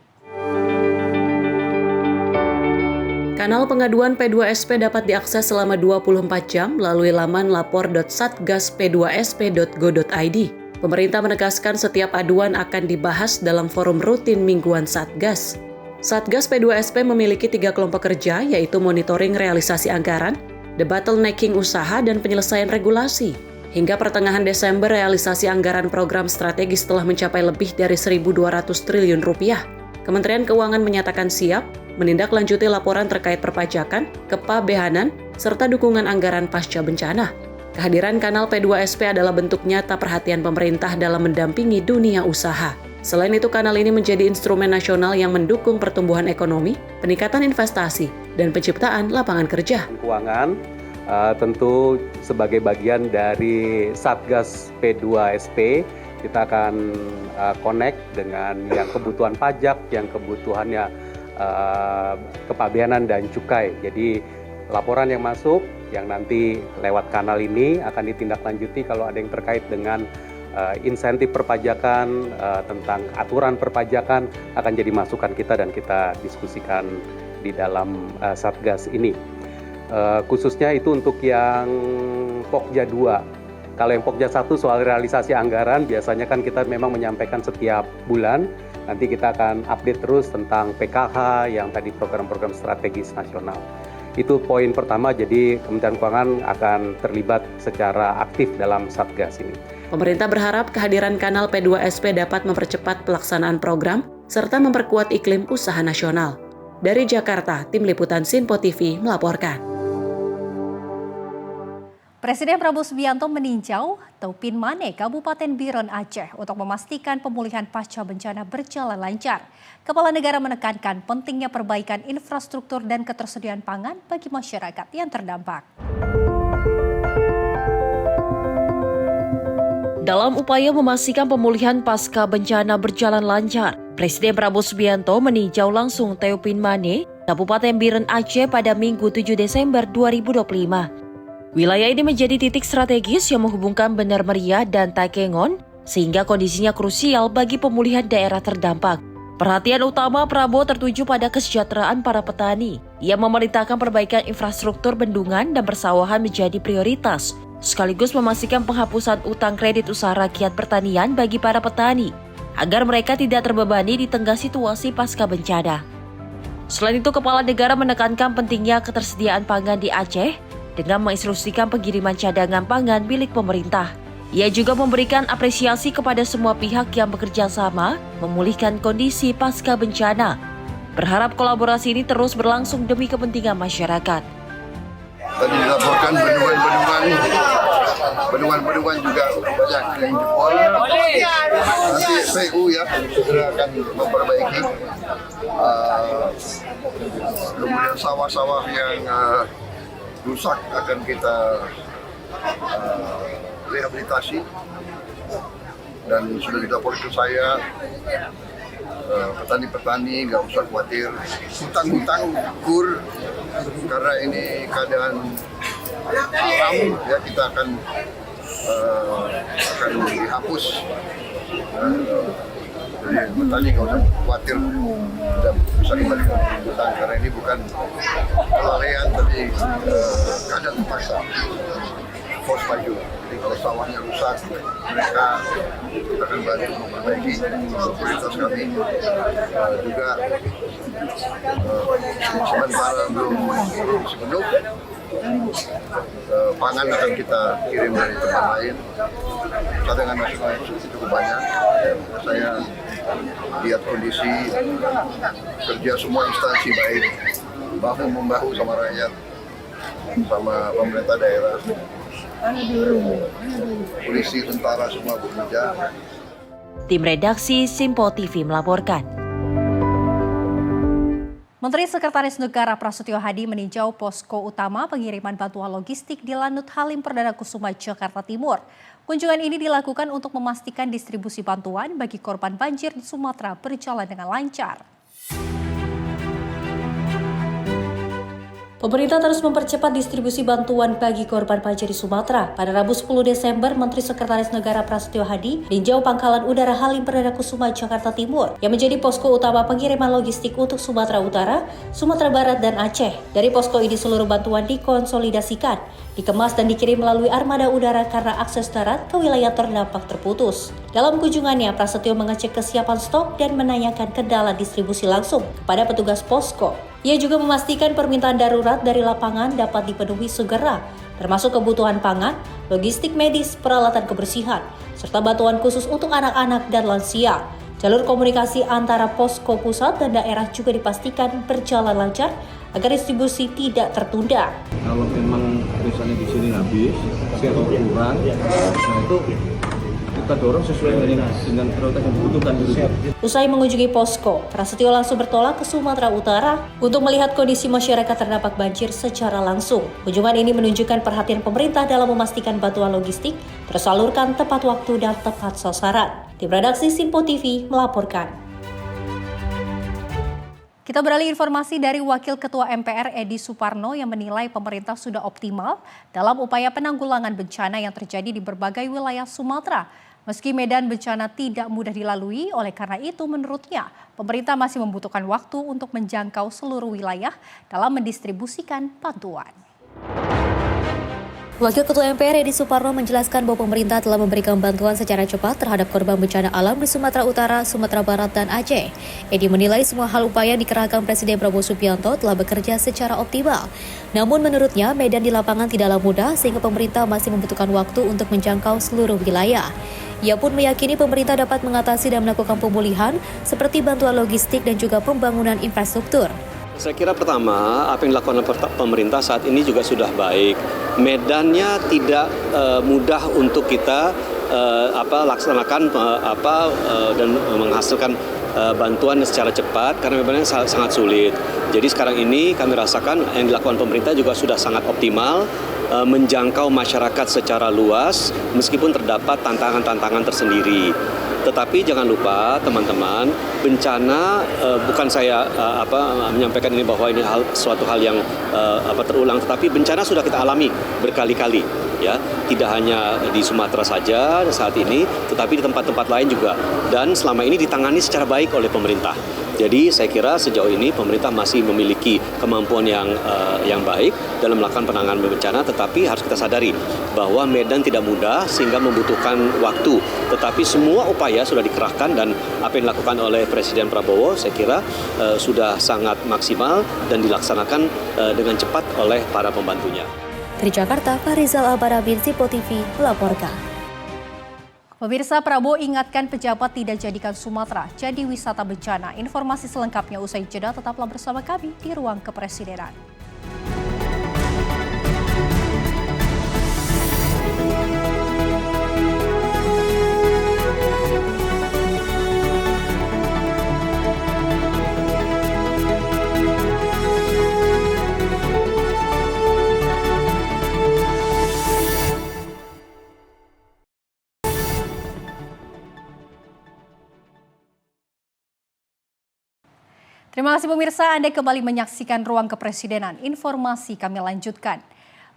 Kanal pengaduan P2SP dapat diakses selama 24 jam melalui laman lapor.satgaspb2sp.go.id. Pemerintah menegaskan setiap aduan akan dibahas dalam forum rutin mingguan Satgas. Satgas P2SP memiliki 3 kelompok kerja, yaitu monitoring realisasi anggaran, debottlenecking usaha, dan penyelesaian regulasi. Hingga pertengahan Desember, realisasi anggaran program strategis telah mencapai lebih dari 1.200 triliun rupiah. Kementerian Keuangan menyatakan siap menindaklanjuti laporan terkait perpajakan, kepabeanan, serta dukungan anggaran pasca bencana. Kehadiran kanal P2SP adalah bentuk nyata perhatian pemerintah dalam mendampingi dunia usaha. Selain itu, kanal ini menjadi instrumen nasional yang mendukung pertumbuhan ekonomi, peningkatan investasi, dan penciptaan lapangan kerja. Keuangan tentu sebagai bagian dari Satgas P2SP, kita akan connect dengan yang kebutuhan pajak, yang kebutuhannya kepabeanan dan cukai. Jadi laporan yang masuk yang nanti lewat kanal ini akan ditindaklanjuti kalau ada yang terkait dengan insentif perpajakan, tentang aturan perpajakan akan jadi masukan kita dan kita diskusikan di dalam Satgas ini. Khususnya itu untuk yang Pokja 2. Kalau yang Pokja 1 soal realisasi anggaran biasanya kan kita memang menyampaikan setiap bulan. Nanti kita akan update terus tentang PKH yang tadi program-program strategis nasional. Itu poin pertama, jadi Kementerian Keuangan akan terlibat secara aktif dalam Satgas ini. Pemerintah berharap kehadiran kanal P2SP dapat mempercepat pelaksanaan program serta memperkuat iklim usaha nasional. Dari Jakarta, Tim Liputan Sinpo TV melaporkan. Presiden Prabowo Subianto meninjau Taupin Mane, Kabupaten Biren, Aceh untuk memastikan pemulihan pasca bencana berjalan lancar. Kepala negara menekankan pentingnya perbaikan infrastruktur dan ketersediaan pangan bagi masyarakat yang terdampak. Dalam upaya memastikan pemulihan pasca bencana berjalan lancar, Presiden Prabowo Subianto meninjau langsung Taupin Mane, Kabupaten Biren, Aceh pada Minggu 7 Desember 2025. Wilayah ini menjadi titik strategis yang menghubungkan Bener Meriah dan Takengon, sehingga kondisinya krusial bagi pemulihan daerah terdampak. Perhatian utama Prabowo tertuju pada kesejahteraan para petani. Ia memerintahkan perbaikan infrastruktur bendungan dan persawahan menjadi prioritas, sekaligus memastikan penghapusan utang kredit usaha rakyat pertanian bagi para petani, agar mereka tidak terbebani di tengah situasi pasca bencana. Selain itu, Kepala Negara menekankan pentingnya ketersediaan pangan di Aceh, dengan menginstruksikan pengiriman cadangan pangan milik pemerintah. Ia juga memberikan apresiasi kepada semua pihak yang bekerja sama memulihkan kondisi pasca bencana. Berharap kolaborasi ini terus berlangsung demi kepentingan masyarakat. Tadi dilaporkan bendungan juga banyak yang jebol. Nanti PU ya segera akan memperbaiki. Kemudian sawah-sawah yang rusak akan kita rehabilitasi, dan sudah dilaporkan ke saya, petani-petani nggak usah khawatir, hutang-hutang kur, karena ini keadaan alam ya, kita akan dihapus. Jadi petani nggak usah khawatir, tidak bisa kembali ke hutang, karena ini bukan kelalaian tapi keadaan terpaksa. force maju. Jadi kalau sawahnya rusak, mereka akan bantu memperbaiki. Prioritas kami juga sementara belum sepenuh, pangan akan kita kirim dari tempat lain. Cadangan nasional cukup banyak. Saya lihat kondisi kerja semua instansi baik, bahu-membahu sama rakyat, sama pemerintah daerah, polisi, tentara semua bekerja. Tim redaksi Simpo TV melaporkan. Menteri Sekretaris Negara Prasetyo Hadi meninjau posko utama pengiriman bantuan logistik di Lanut Halim Perdana Kusuma, Jakarta Timur. Kunjungan ini dilakukan untuk memastikan distribusi bantuan bagi korban banjir di Sumatera berjalan dengan lancar. Pemerintah terus mempercepat distribusi bantuan bagi korban banjir di Sumatera. Pada Rabu 10 Desember, Menteri Sekretaris Negara Prasetyo Hadi meninjau Pangkalan Udara Halim Perdana Kusuma, Jakarta Timur, yang menjadi posko utama pengiriman logistik untuk Sumatera Utara, Sumatera Barat, dan Aceh. Dari posko ini seluruh bantuan dikonsolidasikan, dikemas dan dikirim melalui armada udara karena akses darat ke wilayah terdampak terputus. Dalam kunjungannya, Prasetyo mengecek kesiapan stok dan menanyakan kendala distribusi langsung kepada petugas posko. Ia juga memastikan permintaan darurat dari lapangan dapat dipenuhi segera, termasuk kebutuhan pangan, logistik medis, peralatan kebersihan, serta bantuan khusus untuk anak-anak dan lansia. Jalur komunikasi antara posko pusat dan daerah juga dipastikan berjalan lancar agar distribusi tidak tertunda. Kalau memang misalnya di sini habis, atau kurang, nah itu kita dorong sesuai dengan prioritas yang dibutuhkan dulu. Usai mengunjungi posko, Prasetyo langsung bertolak ke Sumatera Utara untuk melihat kondisi masyarakat terdampak banjir secara langsung. Kunjungan ini menunjukkan perhatian pemerintah dalam memastikan bantuan logistik tersalurkan tepat waktu dan tepat sasaran. Tim redaksi Simpo TV melaporkan. Kita beralih informasi dari Wakil Ketua MPR Edi Suparno yang menilai pemerintah sudah optimal dalam upaya penanggulangan bencana yang terjadi di berbagai wilayah Sumatera. Meski medan bencana tidak mudah dilalui, oleh karena itu menurutnya pemerintah masih membutuhkan waktu untuk menjangkau seluruh wilayah dalam mendistribusikan bantuan. Wakil Ketua MPR Edi Suparno menjelaskan bahwa pemerintah telah memberikan bantuan secara cepat terhadap korban bencana alam di Sumatera Utara, Sumatera Barat, dan Aceh. Edi menilai semua hal upaya yang dikerahkan Presiden Prabowo Subianto telah bekerja secara optimal. Namun menurutnya medan di lapangan tidaklah mudah sehingga pemerintah masih membutuhkan waktu untuk menjangkau seluruh wilayah. Ia pun meyakini pemerintah dapat mengatasi dan melakukan pemulihan seperti bantuan logistik dan juga pembangunan infrastruktur. Saya kira pertama, apa yang dilakukan pemerintah saat ini juga sudah baik. Medannya tidak mudah untuk kita laksanakan dan menghasilkan bantuan secara cepat karena memang sangat sulit. Jadi sekarang ini kami rasakan yang dilakukan pemerintah juga sudah sangat optimal, menjangkau masyarakat secara luas meskipun terdapat tantangan-tantangan tersendiri. Tetapi jangan lupa teman-teman, bencana bukan saya menyampaikan ini bahwa ini suatu hal yang terulang, tetapi bencana sudah kita alami berkali-kali, ya. Tidak hanya di Sumatera saja saat ini, tetapi di tempat-tempat lain juga. Dan selama ini ditangani secara baik oleh pemerintah. Jadi saya kira sejauh ini pemerintah masih memiliki kemampuan yang baik dalam melakukan penanganan bencana, tetapi harus kita sadari bahwa medan tidak mudah sehingga membutuhkan waktu. Tetapi semua upaya sudah dikerahkan dan apa yang dilakukan oleh Presiden Prabowo saya kira sudah sangat maksimal dan dilaksanakan dengan cepat oleh para pembantunya. Dari Jakarta, Farizal Albarabin, Simpo TV melaporkan. Pemirsa, Prabowo ingatkan pejabat tidak jadikan Sumatera jadi wisata bencana. Informasi selengkapnya usai jeda, tetaplah bersama kami di Ruang Kepresidenan. Terima kasih pemirsa, Anda kembali menyaksikan Ruang Kepresidenan. Informasi kami lanjutkan.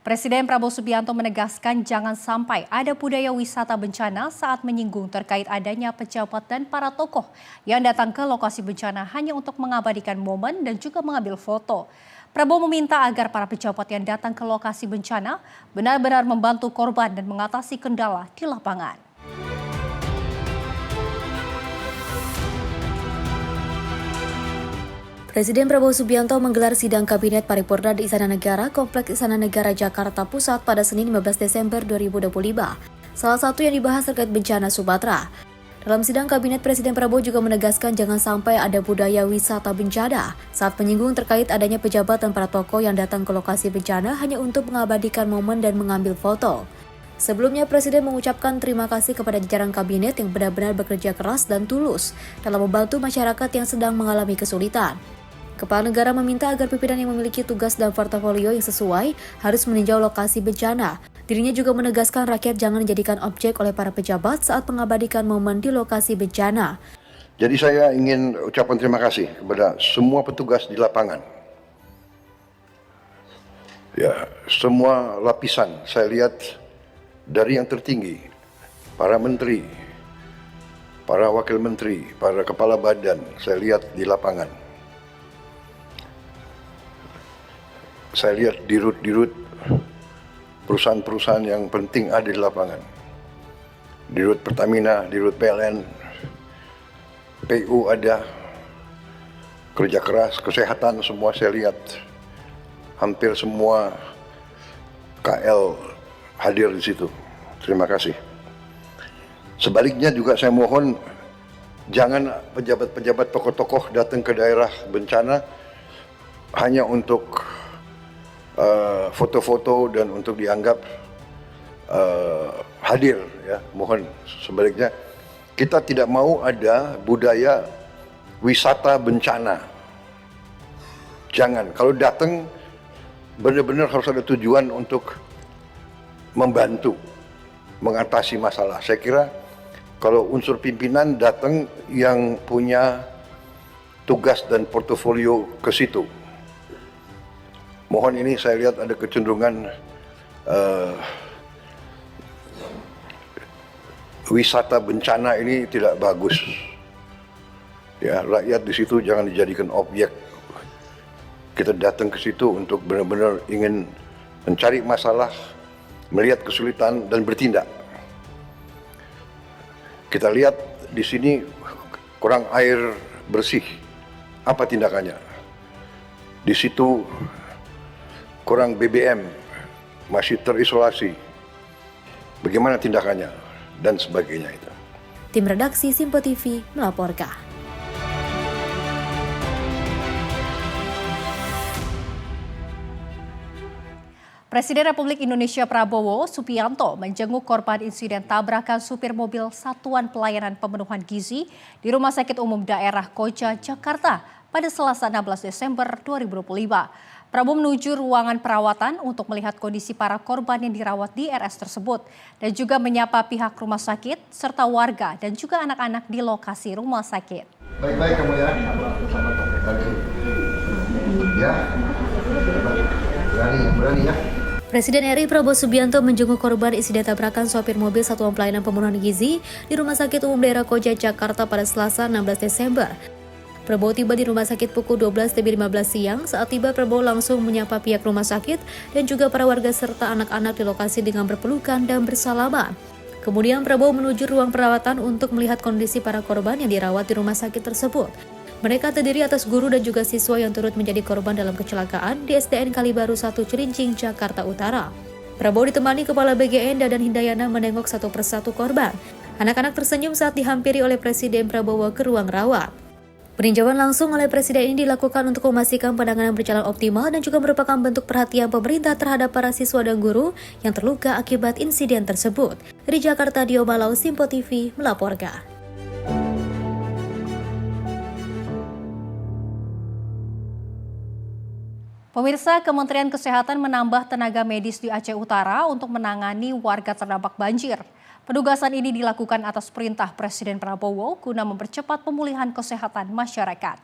Presiden Prabowo Subianto menegaskan jangan sampai ada budaya wisata bencana saat menyinggung terkait adanya pejabat dan para tokoh yang datang ke lokasi bencana hanya untuk mengabadikan momen dan juga mengambil foto. Prabowo meminta agar para pejabat yang datang ke lokasi bencana benar-benar membantu korban dan mengatasi kendala di lapangan. Presiden Prabowo Subianto menggelar sidang Kabinet Paripurna di Istana Negara, Kompleks Istana Negara Jakarta Pusat pada Senin 15 Desember 2025. Salah satu yang dibahas terkait bencana Sumatera. Dalam sidang Kabinet, Presiden Prabowo juga menegaskan jangan sampai ada budaya wisata bencana saat menyinggung terkait adanya pejabat dan para tokoh yang datang ke lokasi bencana hanya untuk mengabadikan momen dan mengambil foto. Sebelumnya, Presiden mengucapkan terima kasih kepada jajaran Kabinet yang benar-benar bekerja keras dan tulus dalam membantu masyarakat yang sedang mengalami kesulitan. Kepala negara meminta agar pimpinan yang memiliki tugas dan portofolio yang sesuai harus meninjau lokasi bencana. Dirinya juga menegaskan rakyat jangan dijadikan objek oleh para pejabat saat mengabadikan momen di lokasi bencana. Jadi saya ingin ucapkan terima kasih kepada semua petugas di lapangan. Ya, semua lapisan saya lihat dari yang tertinggi, para menteri, para wakil menteri, para kepala badan, saya lihat di lapangan. Saya lihat dirut-dirut perusahaan-perusahaan yang penting ada di lapangan. Dirut Pertamina, dirut PLN, PU ada, kerja keras, kesehatan semua saya lihat. Hampir semua KL hadir di situ. Terima kasih. Sebaliknya juga saya mohon jangan pejabat-pejabat tokoh-tokoh datang ke daerah bencana hanya untuk foto-foto dan untuk dianggap hadir, ya. Mohon sebaliknya kita tidak mau ada budaya wisata bencana. Jangan, kalau datang benar-benar harus ada tujuan untuk membantu mengatasi masalah. Saya kira kalau unsur pimpinan datang yang punya tugas dan portofolio ke situ. Mohon ini saya lihat ada kecenderungan wisata bencana ini tidak bagus. Ya, rakyat di situ jangan dijadikan objek. Kita datang ke situ untuk benar-benar ingin mencari masalah, melihat kesulitan dan bertindak. Kita lihat di sini kurang air bersih. Apa tindakannya? Di situ kurang BBM, masih terisolasi. Bagaimana tindakannya? Dan sebagainya itu. Tim redaksi Simpo TV melaporkan. Presiden Republik Indonesia Prabowo Subianto menjenguk korban insiden tabrakan supir mobil Satuan Pelayanan Pemenuhan Gizi di Rumah Sakit Umum Daerah Koja, Jakarta pada Selasa 16 Desember 2025. Prabowo menuju ruangan perawatan untuk melihat kondisi para korban yang dirawat di RS tersebut dan juga menyapa pihak rumah sakit serta warga dan juga anak-anak di lokasi rumah sakit. Baik-baik kamu ya. Ya. Berani ya. Presiden RI Prabowo Subianto menjenguk korban insiden tabrakan sopir mobil Satuan Pelayanan Pemenuhan Gizi di Rumah Sakit Umum Daerah Koja, Jakarta pada Selasa 16 Desember. Prabowo tiba di rumah sakit pukul 12.15 siang. Saat tiba, Prabowo langsung menyapa pihak rumah sakit dan juga para warga serta anak-anak di lokasi dengan berpelukan dan bersalaman. Kemudian Prabowo menuju ruang perawatan untuk melihat kondisi para korban yang dirawat di rumah sakit tersebut. Mereka terdiri atas guru dan juga siswa yang turut menjadi korban dalam kecelakaan di SDN Kalibaru 1 Cilincing, Jakarta Utara. Prabowo ditemani Kepala BGN Dadan Hindayana menengok satu persatu korban. Anak-anak tersenyum saat dihampiri oleh Presiden Prabowo ke ruang rawat. Peninjauan langsung oleh Presiden ini dilakukan untuk memastikan penanganan berjalan optimal dan juga merupakan bentuk perhatian pemerintah terhadap para siswa dan guru yang terluka akibat insiden tersebut. Dari Jakarta, Dio Balau, Simpo TV melaporkan. Pemirsa, Kementerian Kesehatan menambah tenaga medis di Aceh Utara untuk menangani warga terdampak banjir. Penugasan ini dilakukan atas perintah Presiden Prabowo guna mempercepat pemulihan kesehatan masyarakat.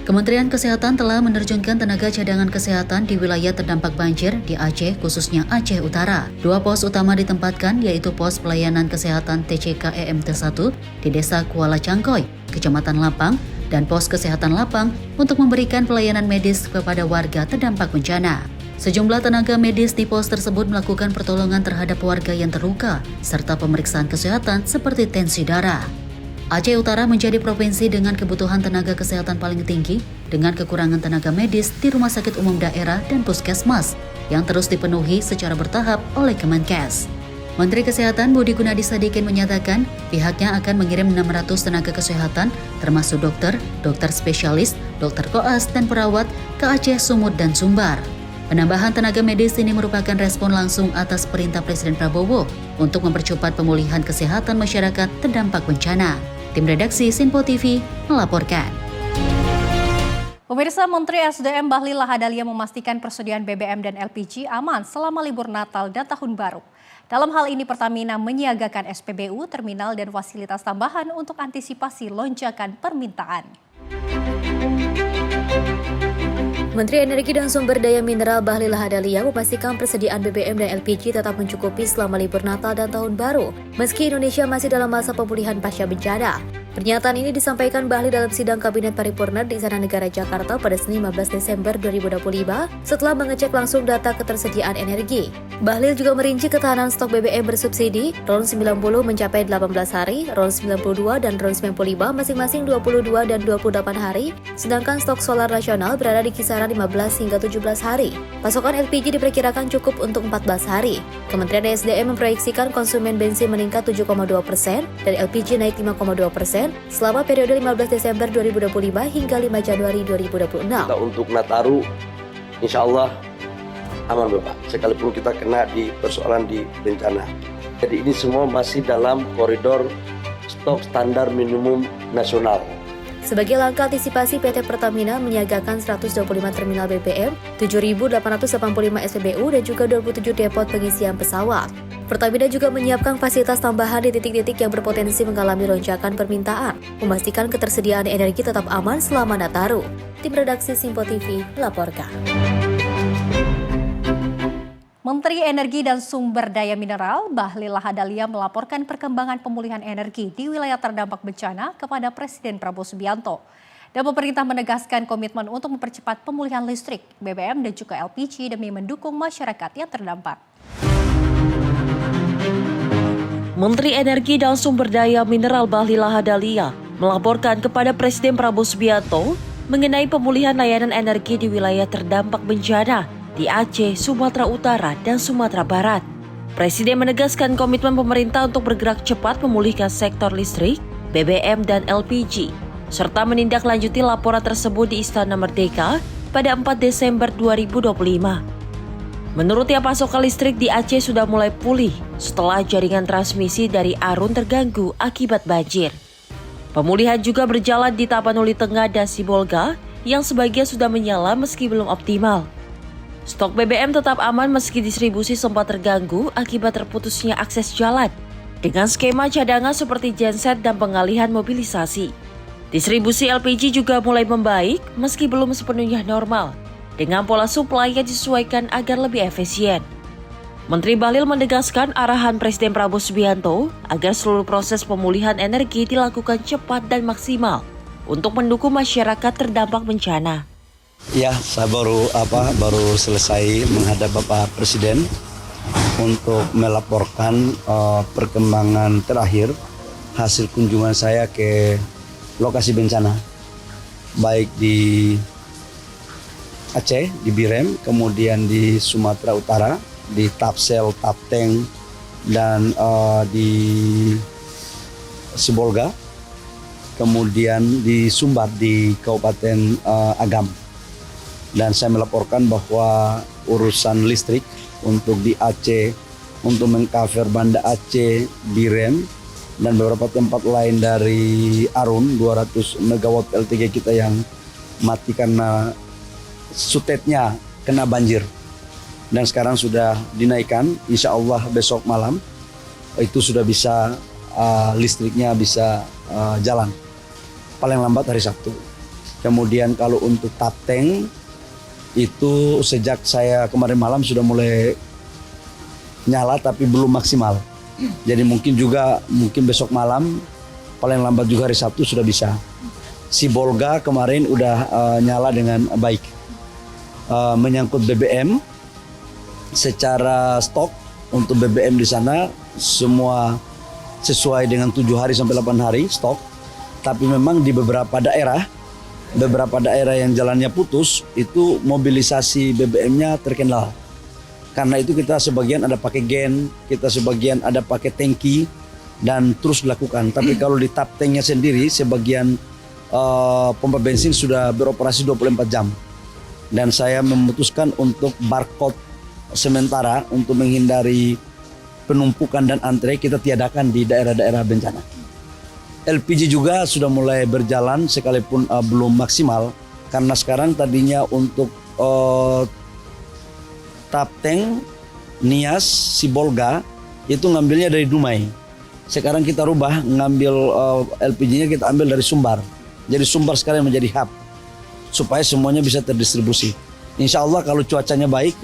Kementerian Kesehatan telah menerjunkan tenaga cadangan kesehatan di wilayah terdampak banjir di Aceh, khususnya Aceh Utara. 2 pos utama ditempatkan, yaitu pos pelayanan kesehatan TCK EMT1 di Desa Kuala Cangkoy, Kecamatan Lapang, dan pos kesehatan Lapang untuk memberikan pelayanan medis kepada warga terdampak bencana. Sejumlah tenaga medis di pos tersebut melakukan pertolongan terhadap warga yang terluka, serta pemeriksaan kesehatan seperti tensi darah. Aceh Utara menjadi provinsi dengan kebutuhan tenaga kesehatan paling tinggi dengan kekurangan tenaga medis di rumah sakit umum daerah dan puskesmas yang terus dipenuhi secara bertahap oleh Kemenkes. Menteri Kesehatan Budi Gunadi Sadikin menyatakan pihaknya akan mengirim 600 tenaga kesehatan termasuk dokter, dokter spesialis, dokter koas, dan perawat ke Aceh, Sumut, dan Sumbar. Penambahan tenaga medis ini merupakan respon langsung atas perintah Presiden Prabowo untuk mempercepat pemulihan kesehatan masyarakat terdampak bencana. Tim redaksi Sinpo TV melaporkan. Pemirsa, Menteri SDM Bahlil Lahadalia memastikan persediaan BBM dan LPG aman selama libur Natal dan Tahun Baru. Dalam hal ini Pertamina menyiagakan SPBU, terminal, dan fasilitas tambahan untuk antisipasi lonjakan permintaan. Menteri Energi dan Sumber Daya Mineral Bahlil Lahadalia memastikan persediaan BBM dan LPG tetap mencukupi selama libur Natal dan Tahun Baru, meski Indonesia masih dalam masa pemulihan pasca bencana. Pernyataan ini disampaikan Bahlil dalam sidang Kabinet Paripurna di Istana Negara Jakarta pada Senin 15 Desember 2025 setelah mengecek langsung data ketersediaan energi. Bahlil juga merinci ketahanan stok BBM bersubsidi, RON 90 mencapai 18 hari, RON 92 dan RON 95 masing-masing 22 dan 28 hari, sedangkan stok solar nasional berada di kisaran 15 hingga 17 hari. Pasokan LPG diperkirakan cukup untuk 14 hari. Kementerian SDM memproyeksikan konsumen bensin meningkat 7,2% dan LPG naik 5,2% selama periode 15 Desember 2025 hingga 5 Januari 2026. Untuk Nataru, insya Allah aman Bapak, sekalipun kita kena di persoalan di bencana. Jadi ini semua masih dalam koridor stok standar minimum nasional. Sebagai langkah antisipasi, PT Pertamina menyiagakan 125 terminal BBM, 7.885 SPBU dan juga 27 depot pengisian pesawat. Pertamina juga menyiapkan fasilitas tambahan di titik-titik yang berpotensi mengalami lonjakan permintaan, memastikan ketersediaan energi tetap aman selama Nataru. Tim redaksi Sinpo TV melaporkan. Menteri Energi dan Sumber Daya Mineral Bahlil Lahadalia melaporkan perkembangan pemulihan energi di wilayah terdampak bencana kepada Presiden Prabowo Subianto. Dan pemerintah menegaskan komitmen untuk mempercepat pemulihan listrik, BBM dan juga LPG demi mendukung masyarakat yang terdampak. Menteri Energi dan Sumber Daya Mineral Bahlil Lahadalia melaporkan kepada Presiden Prabowo Subianto mengenai pemulihan layanan energi di wilayah terdampak bencana di Aceh, Sumatera Utara, dan Sumatera Barat. Presiden menegaskan komitmen pemerintah untuk bergerak cepat memulihkan sektor listrik, BBM, dan LPG, serta menindaklanjuti laporan tersebut di Istana Merdeka pada 4 Desember 2025. Menurutnya pasokan listrik di Aceh sudah mulai pulih setelah jaringan transmisi dari Arun terganggu akibat banjir. Pemulihan juga berjalan di Tapanuli Tengah dan Sibolga yang sebagian sudah menyala meski belum optimal. Stok BBM tetap aman meski distribusi sempat terganggu akibat terputusnya akses jalan dengan skema cadangan seperti genset dan pengalihan mobilisasi. Distribusi LPG juga mulai membaik meski belum sepenuhnya normal dengan pola suplai yang disesuaikan agar lebih efisien. Menteri Bahlil menegaskan arahan Presiden Prabowo Subianto agar seluruh proses pemulihan energi dilakukan cepat dan maksimal untuk mendukung masyarakat terdampak bencana. Ya, saya baru selesai menghadap Bapak Presiden untuk melaporkan perkembangan terakhir hasil kunjungan saya ke lokasi bencana, baik di Aceh, di Birem, kemudian di Sumatera Utara, di Tapsel, Tapteng, dan di Sibolga, kemudian di Sumbar di Kabupaten Agam. Dan saya melaporkan bahwa urusan listrik untuk di Aceh, untuk mengcover Banda Aceh, Birem, dan beberapa tempat lain dari Arun, 200 MW LTG kita yang mati karena sutetnya kena banjir. Dan sekarang sudah dinaikkan, insya Allah besok malam itu sudah bisa listriknya bisa jalan. Paling lambat hari Sabtu. Kemudian kalau untuk tap tank itu sejak saya kemarin malam sudah mulai nyala tapi belum maksimal. Jadi mungkin besok malam, paling lambat juga hari Sabtu sudah bisa. Si Bolga kemarin udah nyala dengan baik. Menyangkut BBM, secara stok untuk BBM di sana semua sesuai dengan 7 hari sampai 8 hari stok. Tapi memang di beberapa daerah yang jalannya putus itu mobilisasi BBM-nya terkendala. Karena itu kita sebagian ada pakai gen, kita sebagian ada pakai tangki dan terus dilakukan. Tapi kalau di tap tanknya sendiri sebagian pompa bensin sudah beroperasi 24 jam. Dan saya memutuskan untuk barcode sementara untuk menghindari penumpukan dan antre kita tiadakan di daerah-daerah bencana. LPG juga sudah mulai berjalan sekalipun belum maksimal karena sekarang tadinya untuk tap tank Nias Sibolga itu ngambilnya dari Dumai. Sekarang kita rubah ngambil LPG-nya kita ambil dari Sumbar. Jadi Sumbar sekarang menjadi hub supaya semuanya bisa terdistribusi. Insya Allah kalau cuacanya baik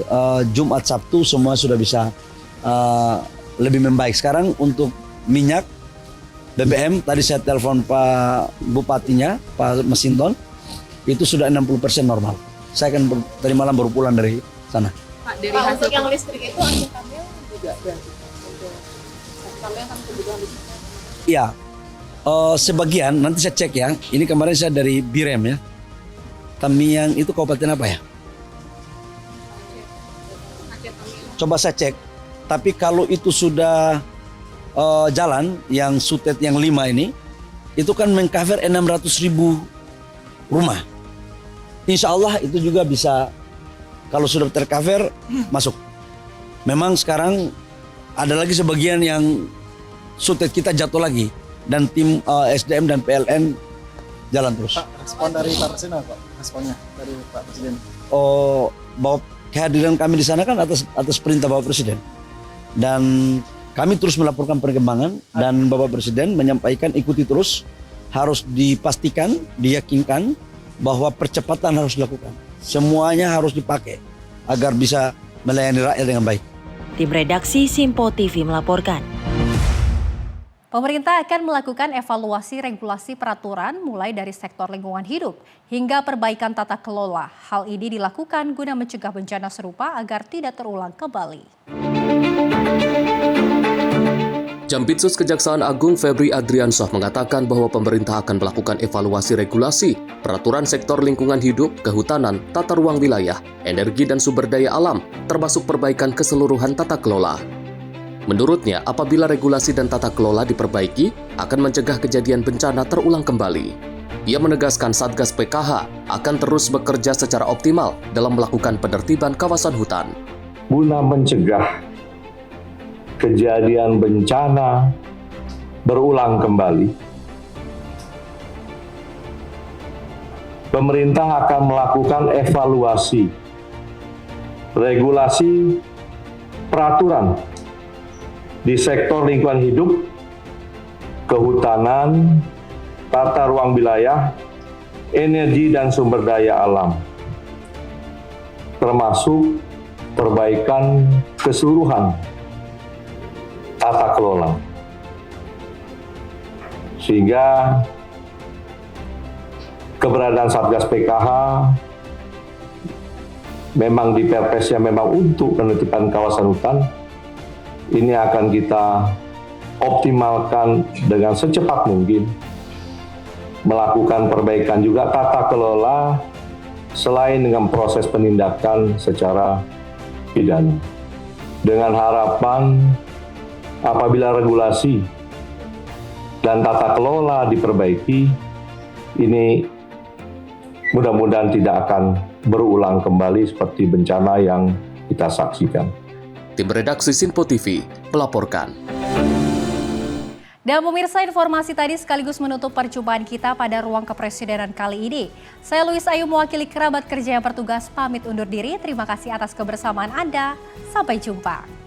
Jumat Sabtu semua sudah bisa lebih membaik. Sekarang untuk minyak BBM, tadi saya telepon Pak Bupatinya, Pak Masinton, itu sudah 60% normal. Saya akan tadi malam baru pulang dari sana. Pak, dari hasil yang listrik itu Anda Kamil juga berarti? Kamil kan kebutuhan listrik? Iya, sebagian, nanti saya cek ya. Ini kemarin saya dari Birem ya. Tamiang itu kabupaten apa ya? Coba saya cek. Tapi kalau itu sudah jalan yang Sutet yang 5 ini itu kan mengcover 600.000 rumah. Insya Allah itu juga bisa kalau sudah tercover masuk. Memang sekarang ada lagi sebagian yang Sutet kita jatuh lagi dan tim SDM dan PLN jalan terus. Pak, respon dari Pak Presiden apa? Responnya dari Pak Presiden? Bahwa kehadiran kami di sana kan atas perintah Bapak Presiden. Dan kami terus melaporkan perkembangan dan Bapak Presiden menyampaikan ikuti terus, harus dipastikan, diyakinkan bahwa percepatan harus dilakukan. Semuanya harus dipakai agar bisa melayani rakyat dengan baik. Tim redaksi Simpo TV melaporkan. Pemerintah akan melakukan evaluasi regulasi peraturan mulai dari sektor lingkungan hidup hingga perbaikan tata kelola. Hal ini dilakukan guna mencegah bencana serupa agar tidak terulang kembali. Jampitsus Kejaksaan Agung Febri Adriansyah mengatakan bahwa pemerintah akan melakukan evaluasi regulasi, peraturan sektor lingkungan hidup, kehutanan, tata ruang wilayah, energi dan sumber daya alam, termasuk perbaikan keseluruhan tata kelola. Menurutnya, apabila regulasi dan tata kelola diperbaiki, akan mencegah kejadian bencana terulang kembali. Ia menegaskan Satgas PKH akan terus bekerja secara optimal dalam melakukan penertiban kawasan hutan. Guna mencegah kejadian bencana berulang kembali, pemerintah akan melakukan evaluasi regulasi peraturan di sektor lingkungan hidup, kehutanan, tata ruang wilayah, energi dan sumber daya alam, termasuk perbaikan keseluruhan tata kelola, sehingga keberadaan Satgas PKH memang di Perpresnya memang untuk penertiban kawasan hutan, ini akan kita optimalkan dengan secepat mungkin, melakukan perbaikan juga tata kelola selain dengan proses penindakan secara pidana, dengan harapan apabila regulasi dan tata kelola diperbaiki, ini mudah-mudahan tidak akan berulang kembali seperti bencana yang kita saksikan. Tim redaksi Simpo TV melaporkan. Dan pemirsa, informasi tadi sekaligus menutup perjumpaan kita pada Ruang Kepresidenan kali ini. Saya Luis Ayu mewakili kerabat kerja yang bertugas pamit undur diri. Terima kasih atas kebersamaan Anda. Sampai jumpa.